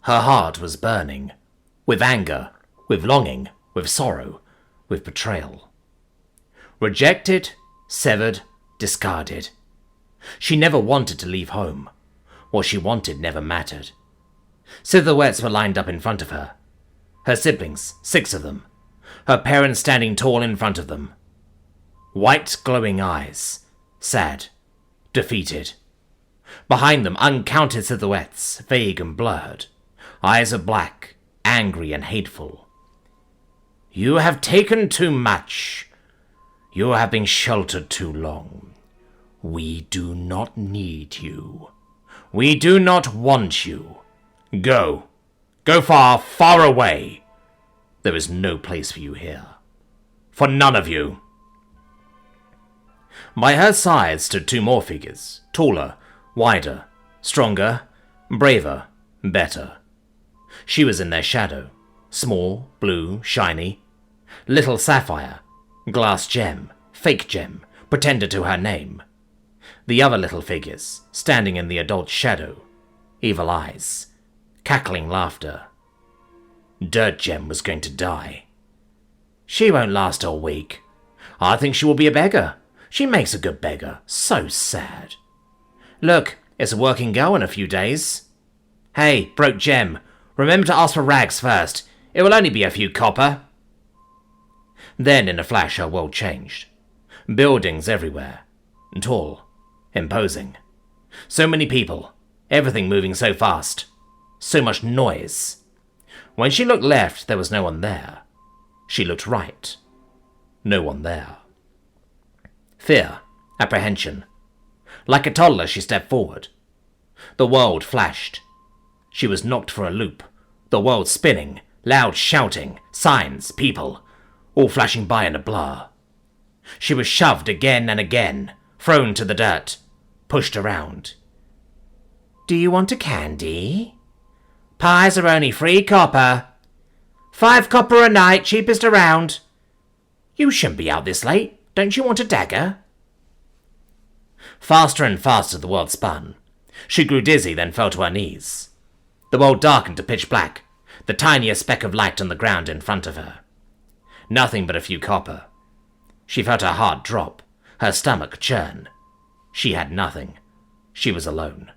Her heart was burning, with anger, with longing, with sorrow, with betrayal. Rejected, severed, discarded. She never wanted to leave home. What she wanted never mattered. Silhouettes were lined up in front of her. Her siblings, 6 of them. Her parents standing tall in front of them. White glowing eyes, sad, defeated. Behind them, uncounted silhouettes, vague and blurred. Eyes are black, angry and hateful. You have taken too much. You have been sheltered too long. We do not need you. We do not want you. Go. Go far, far away. There is no place for you here. For none of you. By her side stood 2 more figures, taller, wider, stronger, braver, better. She was in their shadow, small, blue, shiny. Little Sapphire, glass gem, fake gem, pretended to her name. The other little figures, standing in the adult shadow, evil eyes, cackling laughter. Dirt Gem was going to die. She won't last a week. I think she will be a beggar. She makes a good beggar. So sad. Look, it's a working girl in a few days. Hey, broke gem, remember to ask for rags first. It will only be a few copper. Then in a flash her world changed. Buildings everywhere. Tall. Imposing. So many people. Everything moving so fast. So much noise. When she looked left, there was no one there. She looked right. No one there. Fear. Apprehension. Like a toddler, she stepped forward. The world flashed. She was knocked for a loop. The world spinning. Loud shouting. Signs. People. All flashing by in a blur. She was shoved again and again. Thrown to the dirt. Pushed around. Do you want a candy? Pies are only 3 copper. 5 copper a night, cheapest around. You shouldn't be out this late. Don't you want a dagger? Faster and faster the world spun. She grew dizzy, then fell to her knees. The world darkened to pitch black, the tiniest speck of light on the ground in front of her. Nothing but a few copper. She felt her heart drop, her stomach churn. She had nothing. She was alone.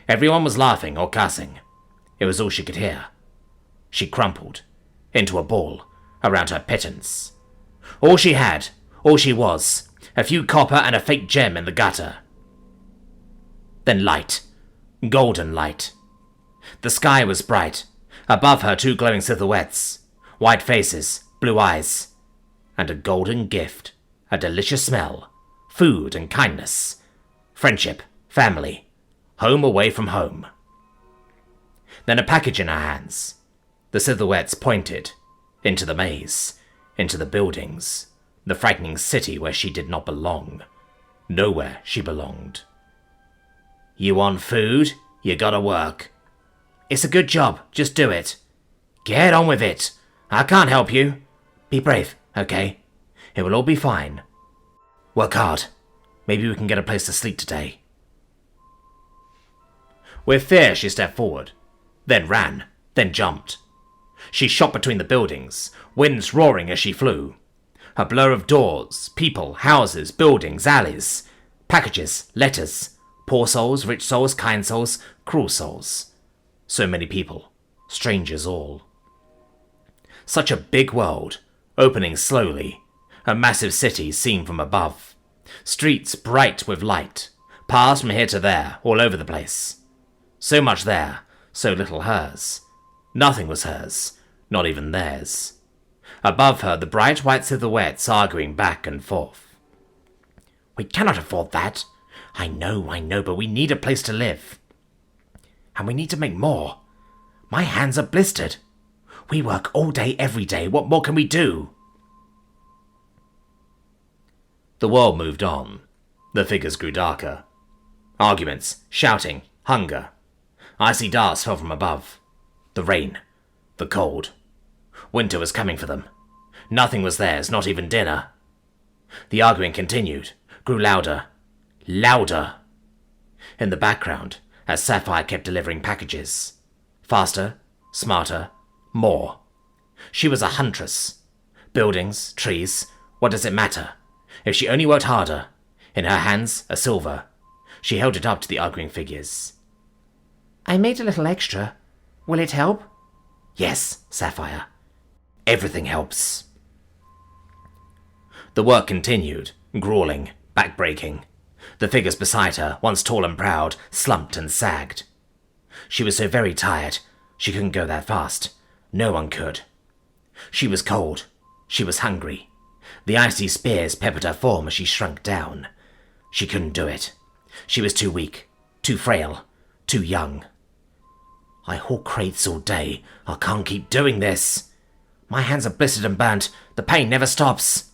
Everyone was laughing or cussing. It was all she could hear. She crumpled into a ball around her pittance. All she had, all she was, a few copper and a fake gem in the gutter. Then light. Golden light. The sky was bright. Above her 2 glowing silhouettes. White faces, blue eyes. And a golden gift. A delicious smell. Food and kindness. Friendship. Family. Home away from home. Then a package in her hands. The silhouettes pointed. Into the maze. Into the buildings. The frightening city where she did not belong. Nowhere she belonged. You want food? You gotta work. It's a good job, just do it. Get on with it. I can't help you. Be brave, okay? It will all be fine. Work hard. Maybe we can get a place to sleep today. With fear she stepped forward, then ran, then jumped. She shot between the buildings, winds roaring as she flew. A blur of doors, people, houses, buildings, alleys, packages, letters, poor souls, rich souls, kind souls, cruel souls. So many people, strangers all. Such a big world, opening slowly, a massive city seen from above. Streets bright with light, paths from here to there, all over the place. So much there, so little hers. Nothing was hers, not even theirs. Above her, the bright white silhouettes arguing back and forth. We cannot afford that. I know, but we need a place to live. And we need to make more. My hands are blistered. We work all day, every day. What more can we do? The world moved on. The figures grew darker. Arguments, shouting, hunger. Icy darts fell from above. The rain. The cold. Winter was coming for them. Nothing was theirs, not even dinner. The arguing continued, grew louder. Louder. In the background, as Sapphire kept delivering packages. Faster, smarter, more. She was a huntress. Buildings, trees, what does it matter? If she only worked harder. In her hands, a silver. She held it up to the arguing figures. I made a little extra. Will it help? Yes, Sapphire. Everything helps. The work continued, grueling, back-breaking. The figures beside her, once tall and proud, slumped and sagged. She was so very tired, she couldn't go that fast. No one could. She was cold. She was hungry. The icy spears peppered her form as she shrunk down. She couldn't do it. She was too weak, too frail, too young. I haul crates all day. I can't keep doing this. My hands are blistered and burnt. The pain never stops.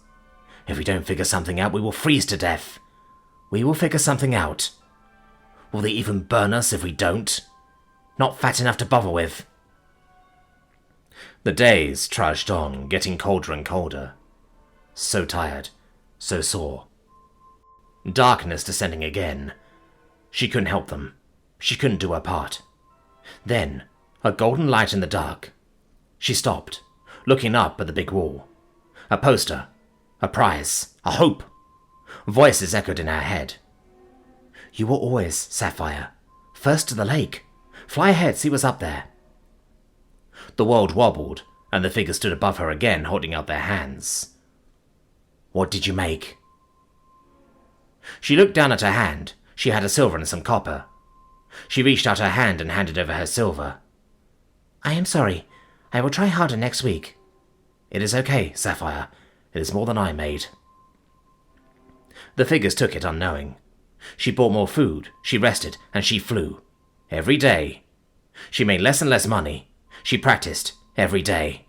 If we don't figure something out, we will freeze to death. We will figure something out. Will they even burn us if we don't? Not fat enough to bother with. The days trudged on, getting colder and colder. So tired, so sore. Darkness descending again. She couldn't help them. She couldn't do her part. Then, a golden light in the dark. She stopped, looking up at the big wall. A poster, a prize, a hope. Voices echoed in her head. You were always, Sapphire. First to the lake. Fly ahead, see what's up there. The world wobbled, and the figures stood above her again, holding out their hands. What did you make? She looked down at her hand. She had a silver and some copper. She reached out her hand and handed over her silver. I am sorry. I will try harder next week. It is okay, Sapphire. It is more than I made. The figures took it unknowing. She bought more food, she rested, and she flew. Every day. She made less and less money. She practiced every day.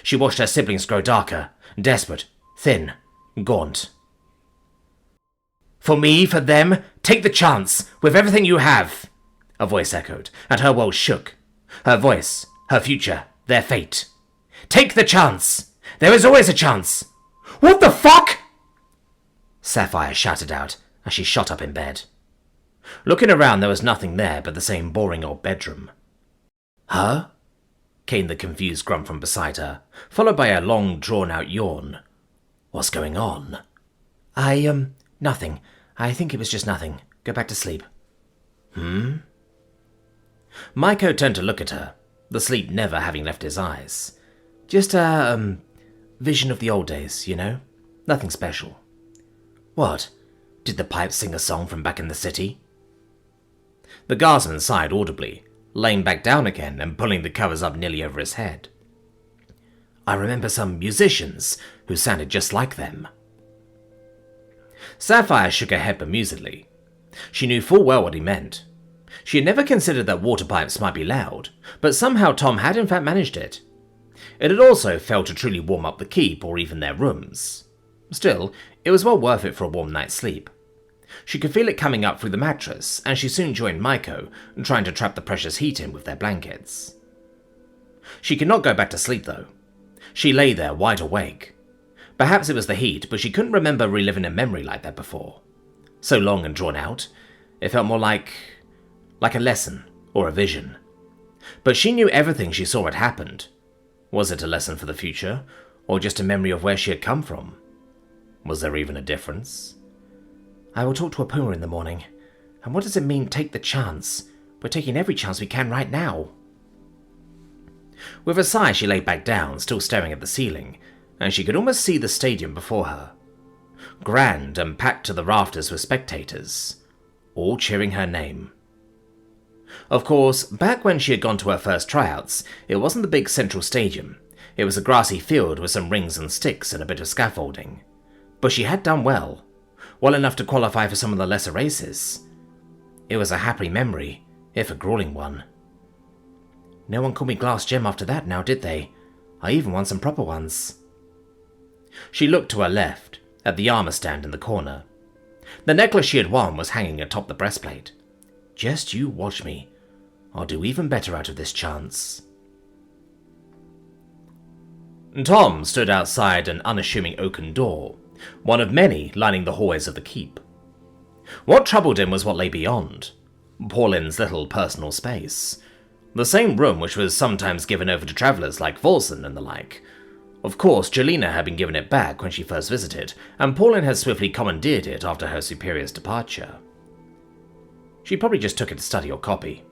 She watched her siblings grow darker, desperate, thin, gaunt. For me, for them, take the chance, with everything you have, a voice echoed, and her world shook. Her voice, her future, their fate. Take the chance! There is always a chance! What the fuck? Sapphire shouted out as she shot up in bed. Looking around, there was nothing there but the same boring old bedroom. Huh? Came the confused grunt from beside her, followed by a long, drawn-out yawn. What's going on? Nothing. I think it was just nothing. Go back to sleep. Maiko turned to look at her, the sleep never having left his eyes. Just a, vision of the old days, you know? Nothing special. What? Did the pipes sing a song from back in the city? The guardsman sighed audibly, laying back down again and pulling the covers up nearly over his head. I remember some musicians who sounded just like them. Sapphire shook her head bemusedly. She knew full well what he meant. She had never considered that water pipes might be loud, but somehow Tom had in fact managed it. It had also failed to truly warm up the keep or even their rooms. Still, it was well worth it for a warm night's sleep. She could feel it coming up through the mattress, and she soon joined Maiko, trying to trap the precious heat in with their blankets. She could not go back to sleep, though. She lay there, wide awake. Perhaps it was the heat, but she couldn't remember reliving a memory like that before. So long and drawn out, it felt more like a lesson, or a vision. But she knew everything she saw had happened. Was it a lesson for the future, or just a memory of where she had come from? Was there even a difference? I will talk to a puma in the morning. And what does it mean, take the chance? We're taking every chance we can right now. With a sigh, she lay back down, still staring at the ceiling, and she could almost see the stadium before her. Grand and packed to the rafters with spectators, all cheering her name. Of course, back when she had gone to her first tryouts, it wasn't the big central stadium. It was a grassy field with some rings and sticks and a bit of scaffolding. But she had done well enough to qualify for some of the lesser races. It was a happy memory, if a grueling one. No one called me Glass Gem after that now, did they? I even won some proper ones. She looked to her left, at the armor stand in the corner. The necklace she had won was hanging atop the breastplate. Just you watch me. I'll do even better out of this chance. Tom stood outside an unassuming oaken door, one of many lining the hallways of the keep. What troubled him was what lay beyond. Pauline's little personal space. The same room which was sometimes given over to travellers like Volson and the like. Of course, Jelena had been given it back when she first visited, and Pauline had swiftly commandeered it after her superior's departure. She probably just took it to study or copy.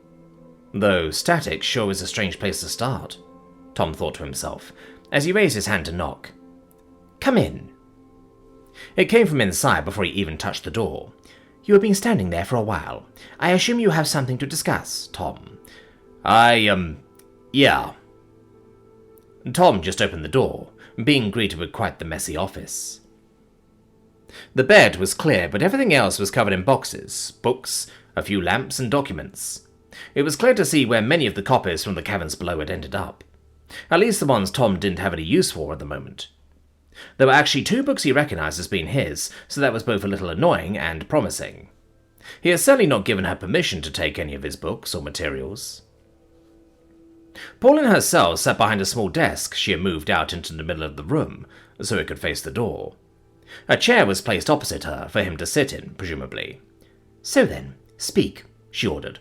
Though static sure is a strange place to start, Tom thought to himself, as he raised his hand to knock. "Come in." It came from inside before he even touched the door. "You have been standing there for a while. I assume you have something to discuss, Tom." Yeah. Tom just opened the door, being greeted with quite the messy office. The bed was clear, but everything else was covered in boxes, books, a few lamps, and documents. It was clear to see where many of the copies from the caverns below had ended up. At least the ones Tom didn't have any use for at the moment. There were actually 2 books he recognized as being his, so that was both a little annoying and promising. He had certainly not given her permission to take any of his books or materials. Pauline herself sat behind a small desk she had moved out into the middle of the room, so it could face the door. A chair was placed opposite her for him to sit in, presumably. "So then, speak," she ordered,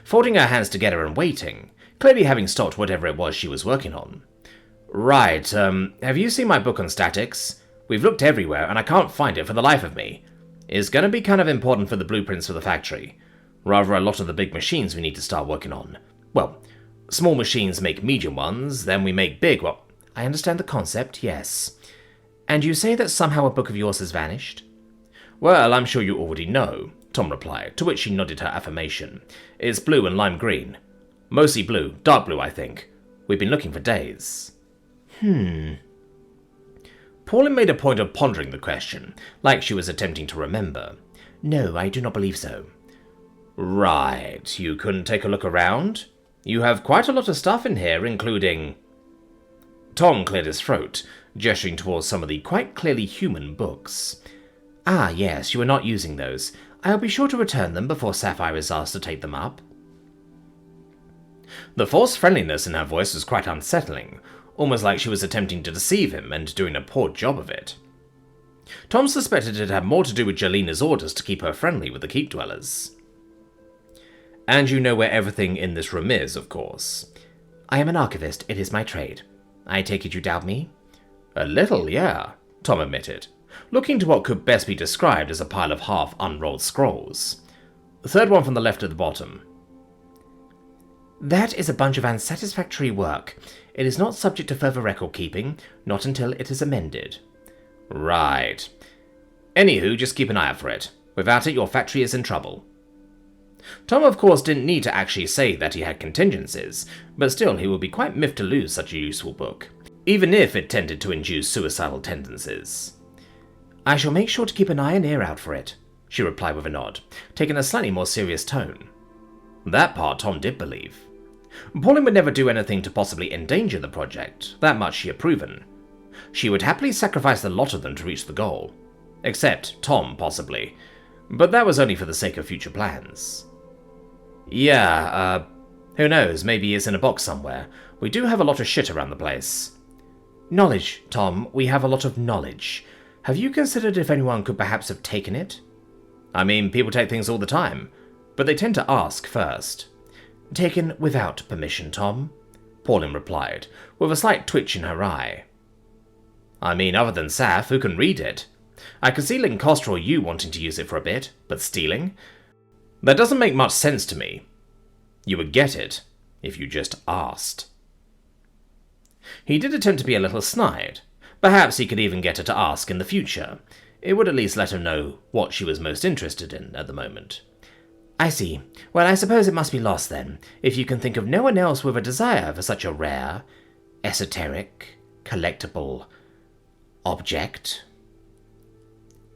folding her hands together and waiting, clearly having stopped whatever it was she was working on. "Right, have you seen my book on statics? We've looked everywhere, and I can't find it for the life of me. It's gonna be kind of important for the blueprints for the factory. Rather a lot of the big machines we need to start working on. Well, small machines make medium ones, then we make big, well, I understand the concept, yes. And you say that somehow a book of yours has vanished?" "Well, I'm sure you already know," Tom replied, to which she nodded her affirmation. "It's blue and lime green. Mostly blue, dark blue, I think. We've been looking for days." Pauline made a point of pondering the question, like she was attempting to remember. "No, I do not believe so." "Right, you couldn't take a look around? You have quite a lot of stuff in here, including—" Tom cleared his throat, gesturing towards some of the quite clearly human books. "Ah, yes, you are not using those. I'll be sure to return them before Sapphire is asked to take them up." The forced friendliness in her voice was quite unsettling, almost like she was attempting to deceive him and doing a poor job of it. Tom suspected it had more to do with Jelena's orders to keep her friendly with the Keep Dwellers. "And you know where everything in this room is, of course." "I am an archivist. It is my trade. I take it you doubt me?" "A little, yeah," Tom admitted, looking to what could best be described as a pile of half-unrolled scrolls. The third one from the left at the bottom. "That is a bunch of unsatisfactory work. It is not subject to further record-keeping, not until it is amended." "Right. Anywho, just keep an eye out for it. Without it, your factory is in trouble." Tom, of course, didn't need to actually say that he had contingencies, but still he would be quite miffed to lose such a useful book, even if it tended to induce suicidal tendencies. "I shall make sure to keep an eye and ear out for it," she replied with a nod, taking a slightly more serious tone. That part Tom did believe. Pauline would never do anything to possibly endanger the project, that much she had proven. She would happily sacrifice the lot of them to reach the goal. Except Tom, possibly. But that was only for the sake of future plans. "Yeah, who knows, maybe it's in a box somewhere. We do have a lot of shit around the place." "Knowledge, Tom, we have a lot of knowledge. Have you considered if anyone could perhaps have taken it?" "I mean, people take things all the time, but they tend to ask first." "Taken without permission, Tom," Pauline replied, with a slight twitch in her eye. "I mean, other than Saf, who can read it? I could see Lincoster or you wanting to use it for a bit, but stealing? That doesn't make much sense to me. You would get it if you just asked." He did attempt to be a little snide. Perhaps he could even get her to ask in the future. It would at least let her know what she was most interested in at the moment. "I see. Well, I suppose it must be lost then, if you can think of no one else with a desire for such a rare, esoteric, collectible object."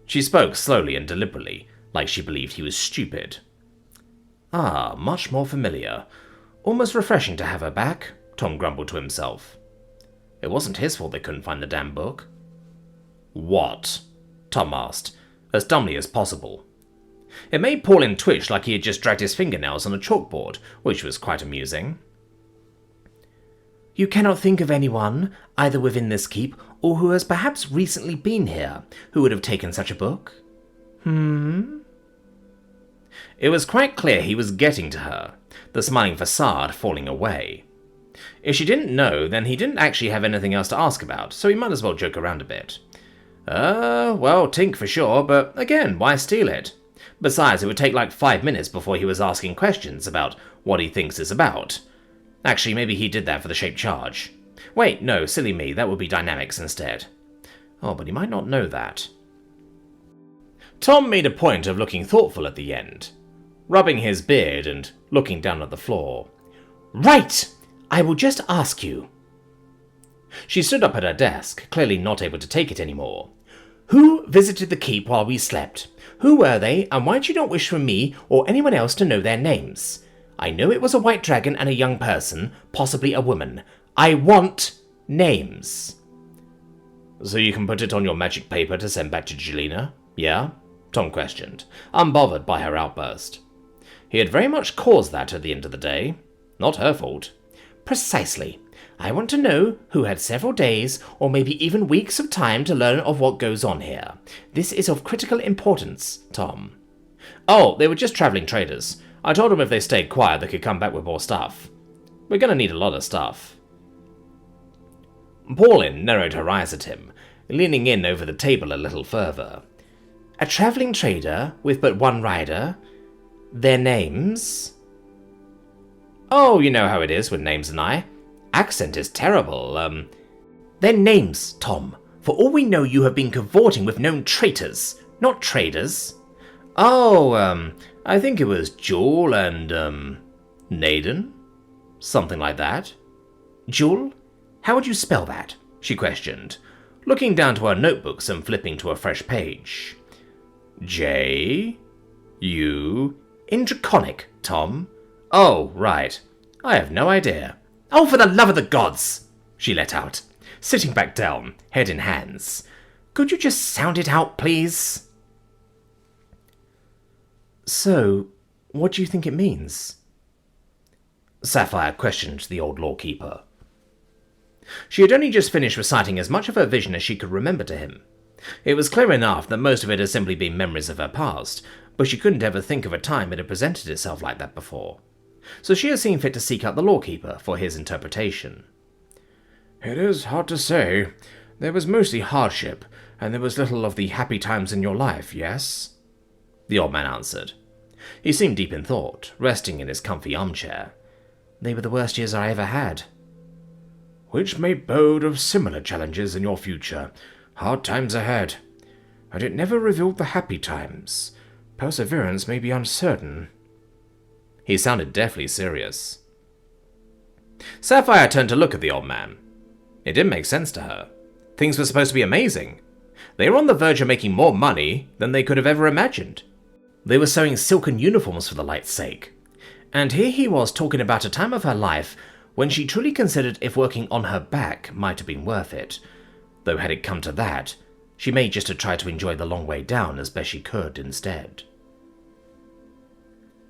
She spoke slowly and deliberately, like she believed he was stupid. Ah, much more familiar. Almost refreshing to have her back, Tom grumbled to himself. It wasn't his fault they couldn't find the damn book. "What?" Tom asked, as dumbly as possible. It made Pauline twitch like he had just dragged his fingernails on a chalkboard, which was quite amusing. "You cannot think of anyone, either within this keep or who has perhaps recently been here, who would have taken such a book?" It was quite clear he was getting to her, the smiling facade falling away. If she didn't know, then he didn't actually have anything else to ask about, so he might as well joke around a bit. Well, Tink for sure, but again, why steal it? Besides, it would take like 5 minutes before he was asking questions about what he thinks it's about. Actually, maybe he did that for the shape charge. Wait, no, silly me, that would be dynamics instead. Oh, but he might not know that. Tom made a point of looking thoughtful at the end, rubbing his beard and looking down at the floor. Right! I will just ask you. She stood up at her desk, clearly not able to take it anymore. Who visited the keep while we slept? Who were they, and why did you not wish for me or anyone else to know their names? I know it was a white dragon and a young person, possibly a woman. I want names. So you can put it on your magic paper to send back to Jelena, yeah? Tom questioned, unbothered by her outburst. He had very much caused that at the end of the day. Not her fault. Precisely. I want to know who had several days, or maybe even weeks of time to learn of what goes on here. This is of critical importance, Tom. Oh, they were just traveling traders. I told them if they stayed quiet, they could come back with more stuff. We're gonna need a lot of stuff. Paulin narrowed her eyes at him, leaning in over the table a little further. A traveling trader with but one rider? Their names? Oh, you know how it is with names and I. Accent is terrible, Their names, Tom. For all we know, you have been cavorting with known traitors, not traders. Oh, I think it was Jewel and, Naden? Something like that. Jewel? How would you spell that? She questioned, looking down to her notebooks and flipping to a fresh page. J-U... In Draconic, Tom. Oh, right. I have no idea. Oh, for the love of the gods! She let out, sitting back down, head in hands. Could you just sound it out, please? So, what do you think it means? Sapphire questioned the old lawkeeper. She had only just finished reciting as much of her vision as she could remember to him. It was clear enough that most of it had simply been memories of her past, but she couldn't ever think of a time it had presented itself like that before. So she had seen fit to seek out the lawkeeper for his interpretation. It is hard to say. There was mostly hardship, and there was little of the happy times in your life, yes? The old man answered. He seemed deep in thought, resting in his comfy armchair. They were the worst years I ever had. Which may bode of similar challenges in your future. Hard times ahead. And it never revealed the happy times. Perseverance may be uncertain. He sounded deathly serious. Sapphire turned to look at the old man. It didn't make sense to her. Things were supposed to be amazing. They were on the verge of making more money than they could have ever imagined. They were sewing silken uniforms for the light's sake. And here he was talking about a time of her life when she truly considered if working on her back might have been worth it. Though had it come to that, she may just have tried to enjoy the long way down as best she could instead.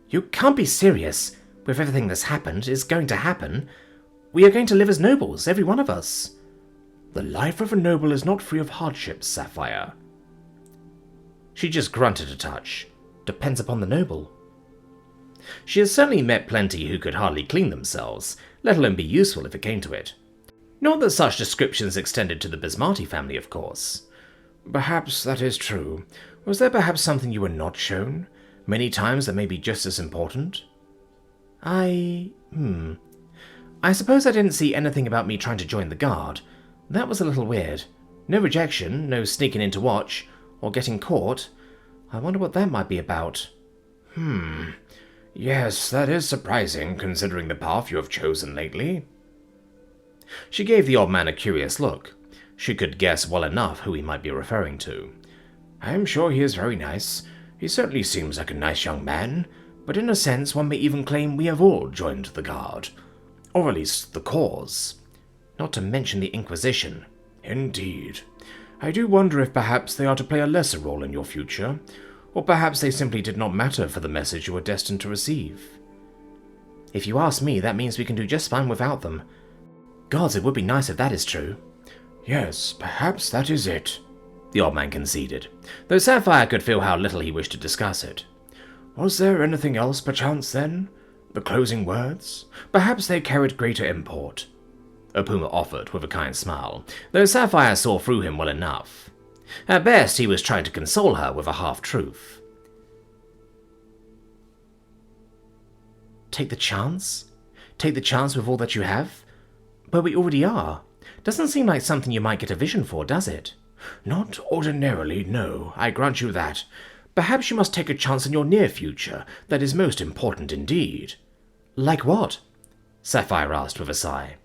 You can't be serious. With everything that's happened, is going to happen. We are going to live as nobles, every one of us. The life of a noble is not free of hardships, Sapphire. She just grunted a touch. Depends upon the noble. She has certainly met plenty who could hardly clean themselves, let alone be useful if it came to it. Not that such descriptions extended to the Bismarti family, of course. Perhaps that is true. Was there perhaps something you were not shown? Many times that may be just as important? I suppose I didn't see anything about me trying to join the guard. That was a little weird. No rejection, no sneaking in to watch, or getting caught. I wonder what that might be about. Yes, that is surprising, considering the path you have chosen lately. She gave the old man a curious look. She could guess well enough who he might be referring to. I am sure he is very nice. He certainly seems like a nice young man, but in a sense one may even claim we have all joined the guard. Or at least the cause. Not to mention the Inquisition. Indeed. I do wonder if perhaps they are to play a lesser role in your future, or perhaps they simply did not matter for the message you were destined to receive. If you ask me, that means we can do just fine without them. Gods, it would be nice if that is true. Yes, perhaps that is it, the old man conceded, though Sapphire could feel how little he wished to discuss it. Was there anything else, perchance, then? The closing words? Perhaps they carried greater import. Apuma offered with a kind smile, though Sapphire saw through him well enough. At best, he was trying to console her with a half-truth. Take the chance? Take the chance with all that you have? But we already are. Doesn't seem like something you might get a vision for, does it? Not ordinarily, no, I grant you that. Perhaps you must take a chance in your near future. That is most important indeed. Like what? Sapphire asked with a sigh.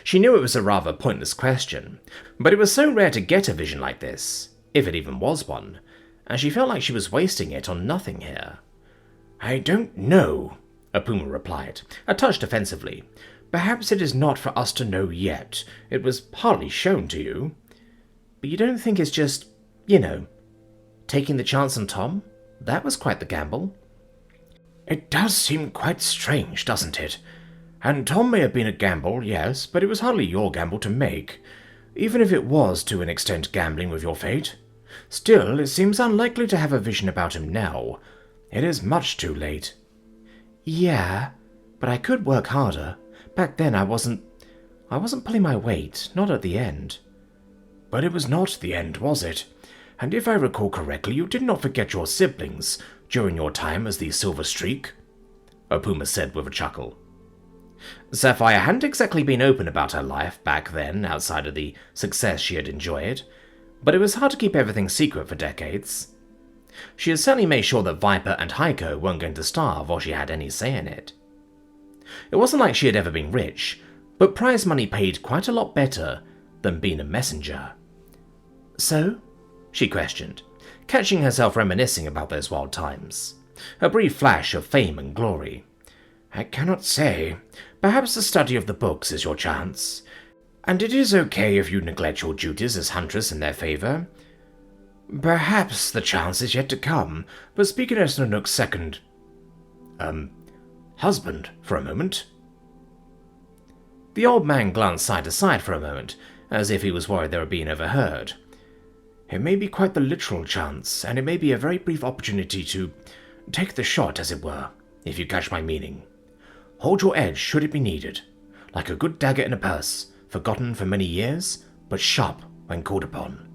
She knew it was a rather pointless question, but it was so rare to get a vision like this, if it even was one, and she felt like she was wasting it on nothing here. I don't know, Apuma replied, a touch defensively. Perhaps it is not for us to know yet. It was hardly shown to you. But you don't think it's just, taking the chance on Tom? That was quite the gamble. It does seem quite strange, doesn't it? And Tom may have been a gamble, yes, but it was hardly your gamble to make, even if it was to an extent gambling with your fate. Still, it seems unlikely to have a vision about him now. It is much too late. Yeah, but I could work harder. Back then I wasn't pulling my weight, not at the end. But it was not the end, was it? And if I recall correctly, you did not forget your siblings during your time as the Silver Streak? Apuma said with a chuckle. Sapphire hadn't exactly been open about her life back then, outside of the success she had enjoyed, but it was hard to keep everything secret for decades. She had certainly made sure that Viper and Heiko weren't going to starve while she had any say in it. It wasn't like she had ever been rich, but prize money paid quite a lot better than being a messenger. So? She questioned, catching herself reminiscing about those wild times. A brief flash of fame and glory. I cannot say. Perhaps the study of the books is your chance. And it is okay if you neglect your duties as Huntress in their favor. Perhaps the chance is yet to come, but speaking as Nanook's second... husband for a moment. The old man glanced side to side for a moment, as if he was worried they were being overheard. It may be quite the literal chance, and it may be a very brief opportunity to take the shot, as it were, if you catch my meaning. Hold your edge should it be needed, like a good dagger in a purse, forgotten for many years, but sharp when called upon.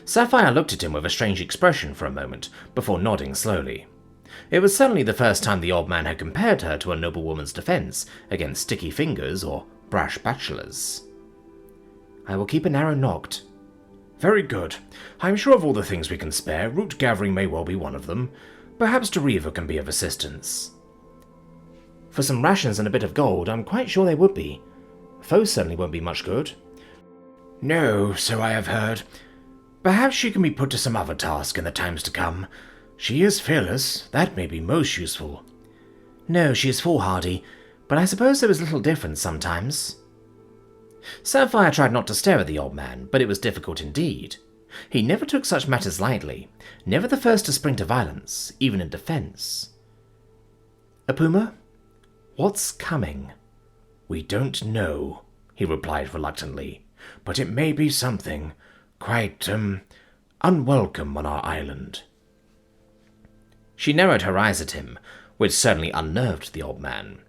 Sapphire looked at him with a strange expression for a moment, before nodding slowly. It was certainly the first time the old man had compared her to a noblewoman's defense against sticky fingers or brash bachelors. I will keep an arrow nocked. Very good. I am sure of all the things we can spare, root gathering may well be one of them. Perhaps Deriva can be of assistance. For some rations and a bit of gold, I'm quite sure they would be. Foes certainly won't be much good. No, so I have heard. Perhaps she can be put to some other task in the times to come. She is fearless, that may be most useful. No, she is foolhardy, but I suppose there is little difference sometimes. Sapphire tried not to stare at the old man, but it was difficult indeed. He never took such matters lightly, never the first to spring to violence, even in defense. Apuma? What's coming? We don't know, he replied reluctantly, but it may be something quite, unwelcome on our island. She narrowed her eyes at him, which certainly unnerved the old man.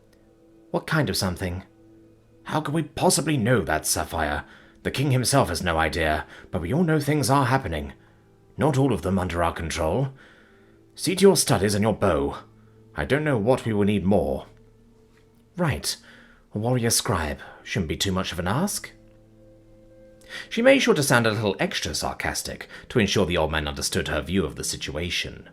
What kind of something? How could we possibly know that, Sapphire? The king himself has no idea, but we all know things are happening. Not all of them under our control. See to your studies and your bow. I don't know what we will need more. Right. A warrior scribe. Shouldn't be too much of an ask. She made sure to sound a little extra sarcastic to ensure the old man understood her view of the situation.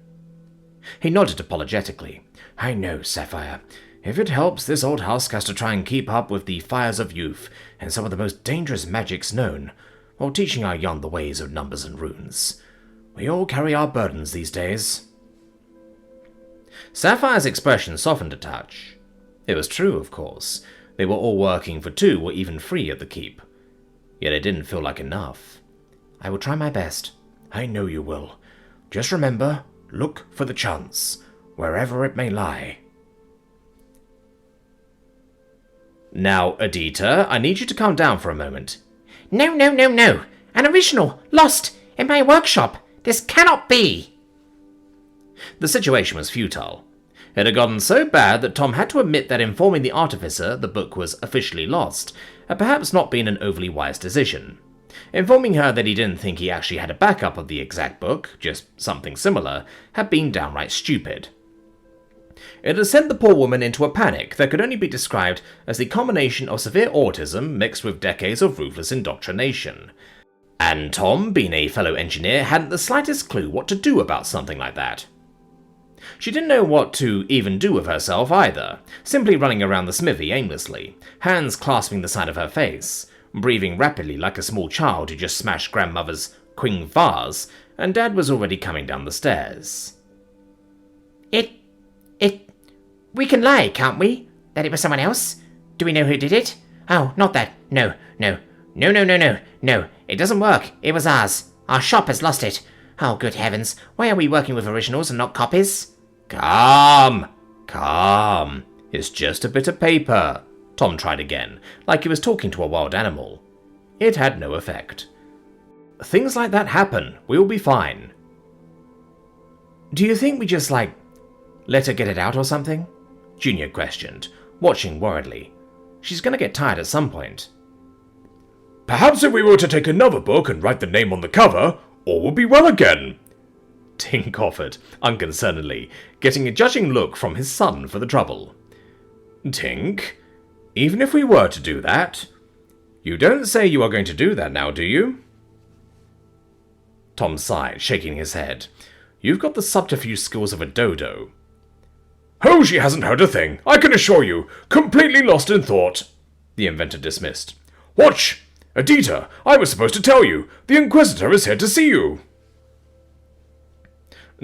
He nodded apologetically. I know, Sapphire. If it helps, this old husk has to try and keep up with the fires of youth and some of the most dangerous magics known, while teaching our young the ways of numbers and runes. We all carry our burdens these days. Sapphire's expression softened a touch. It was true, of course. They were all working for 2 or even 3 at the keep. Yet it didn't feel like enough. I will try my best. I know you will. Just remember, look for the chance, wherever it may lie. Now, Adita, I need you to calm down for a moment. No. An original, lost, in my workshop. This cannot be. The situation was futile. It had gotten so bad that Tom had to admit that informing the artificer the book was officially lost had perhaps not been an overly wise decision. Informing her that he didn't think he actually had a backup of the exact book, just something similar, had been downright stupid. It had sent the poor woman into a panic that could only be described as the combination of severe autism mixed with decades of ruthless indoctrination. And Tom, being a fellow engineer, hadn't the slightest clue what to do about something like that. She didn't know what to even do with herself either, simply running around the smithy aimlessly, hands clasping the side of her face, breathing rapidly like a small child who just smashed grandmother's queen vase, and Dad was already coming down the stairs. We can lie, can't we? That it was someone else? Do we know who did it? Oh, not that. No. It doesn't work. It was ours. Our shop has lost it. Oh, good heavens. Why are we working with originals and not copies? Calm. It's just a bit of paper. Tom tried again, like he was talking to a wild animal. It had no effect. Things like that happen. We'll be fine. Do you think we just, let her get it out or something? Junior questioned, watching worriedly. She's gonna get tired at some point. Perhaps if we were to take another book and write the name on the cover, all would be well again. Tink offered, unconcernedly, getting a judging look from his son for the trouble. Tink, even if we were to do that, you don't say you are going to do that now, do you? Tom sighed, shaking his head. You've got the subterfuge skills of a dodo. Oh, she hasn't heard a thing, I can assure you. Completely lost in thought. The inventor dismissed. Watch! Adita, I was supposed to tell you. The Inquisitor is here to see you.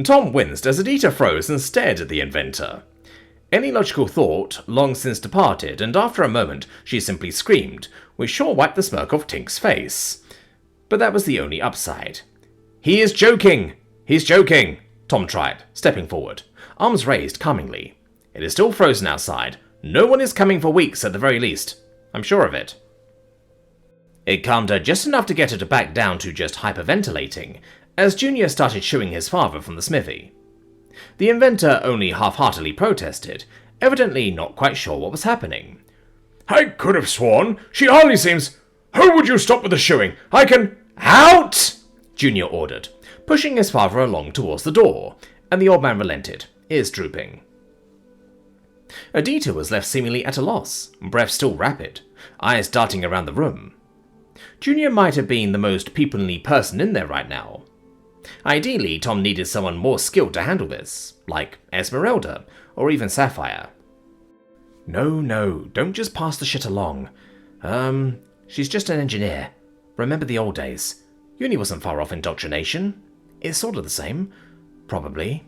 Tom winced as Adita froze and stared at the inventor. Any logical thought long since departed, and after a moment she simply screamed, which sure wiped the smirk off Tink's face. But that was the only upside. He is joking! He's joking! Tom tried, stepping forward, arms raised calmingly. It is still frozen outside. No one is coming for weeks at the very least. I'm sure of it. It calmed her just enough to get her to back down to just hyperventilating, as Junior started shooing his father from the smithy. The inventor only half-heartedly protested, evidently not quite sure what was happening. I could have sworn. She hardly seems... Who would you stop with the shooing? I can... Out! Junior ordered, pushing his father along towards the door, and the old man relented, ears drooping. Adita was left seemingly at a loss, breath still rapid, eyes darting around the room. Junior might have been the most peoplely person in there right now. Ideally, Tom needed someone more skilled to handle this, like Esmeralda, or even Sapphire. No, don't just pass the shit along. She's just an engineer. Remember the old days. Uni wasn't far off indoctrination. It's sort of the same. Probably.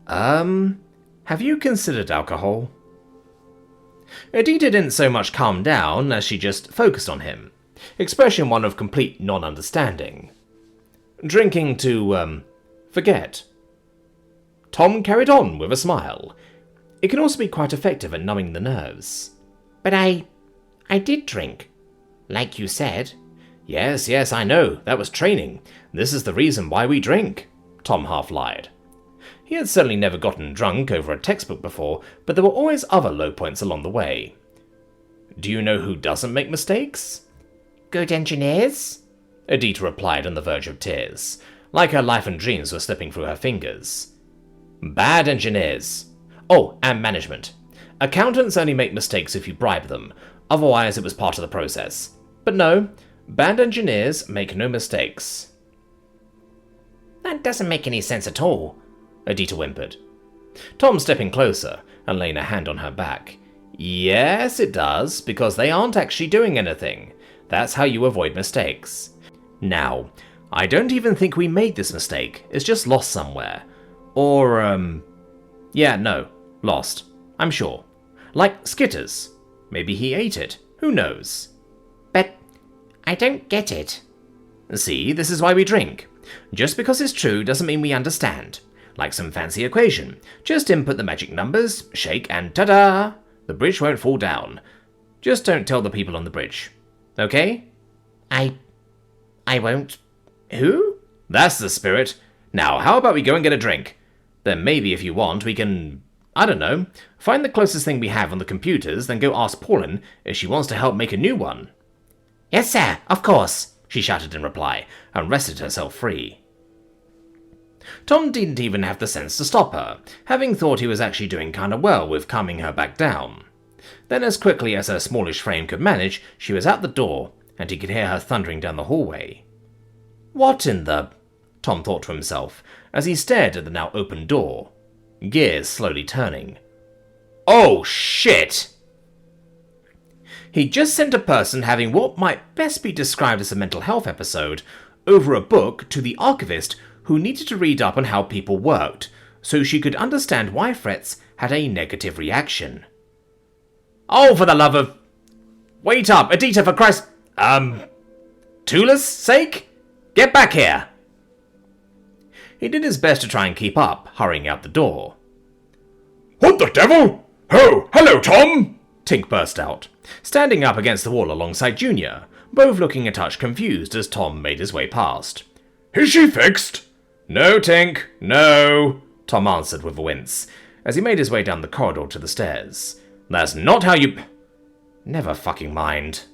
Have you considered alcohol? Adita didn't so much calm down as she just focused on him, expression one of complete non-understanding. Drinking to, forget. Tom carried on with a smile. It can also be quite effective at numbing the nerves. But I did drink. Like you said. Yes, I know. That was training. This is the reason why we drink. Tom half lied. He had certainly never gotten drunk over a textbook before, but there were always other low points along the way. Do you know who doesn't make mistakes? Good engineers? Adita replied on the verge of tears, like her life and dreams were slipping through her fingers. Bad engineers. Oh, and management. Accountants only make mistakes if you bribe them, otherwise it was part of the process. But no, bad engineers make no mistakes. That doesn't make any sense at all, Adita whimpered. Tom stepping closer and laying a hand on her back. Yes, it does, because they aren't actually doing anything. That's how you avoid mistakes. Now, I don't even think we made this mistake. It's just lost somewhere. Or, lost. I'm sure. Like Skitters. Maybe he ate it. Who knows? But I don't get it. See, this is why we drink. Just because it's true doesn't mean we understand. Like some fancy equation. Just input the magic numbers, shake, and ta-da! The bridge won't fall down. Just don't tell the people on the bridge. Okay? I won't. Who? That's the spirit. Now, how about we go and get a drink? Then maybe if you want, we can... I don't know. Find the closest thing we have on the computers, then go ask Pauline if she wants to help make a new one." Yes, sir, of course, she shouted in reply, and wrested herself free. Tom didn't even have the sense to stop her, having thought he was actually doing kinda well with calming her back down. Then as quickly as her smallish frame could manage, she was out the door, and he could hear her thundering down the hallway. What in the... Tom thought to himself, as he stared at the now open door, gears slowly turning. Oh shit! He'd just sent a person having what might best be described as a mental health episode over a book to the archivist who needed to read up on how people worked, so she could understand why threats had a negative reaction. Oh, for the love of... Wait up, Adita, for Christ... Tula's sake? Get back here! He did his best to try and keep up, hurrying out the door. What the devil? Oh, hello, Tom! Tink burst out, standing up against the wall alongside Junior, both looking a touch confused as Tom made his way past. Is she fixed? No, Tink, no, Tom answered with a wince, as he made his way down the corridor to the stairs. That's not how you... Never fucking mind.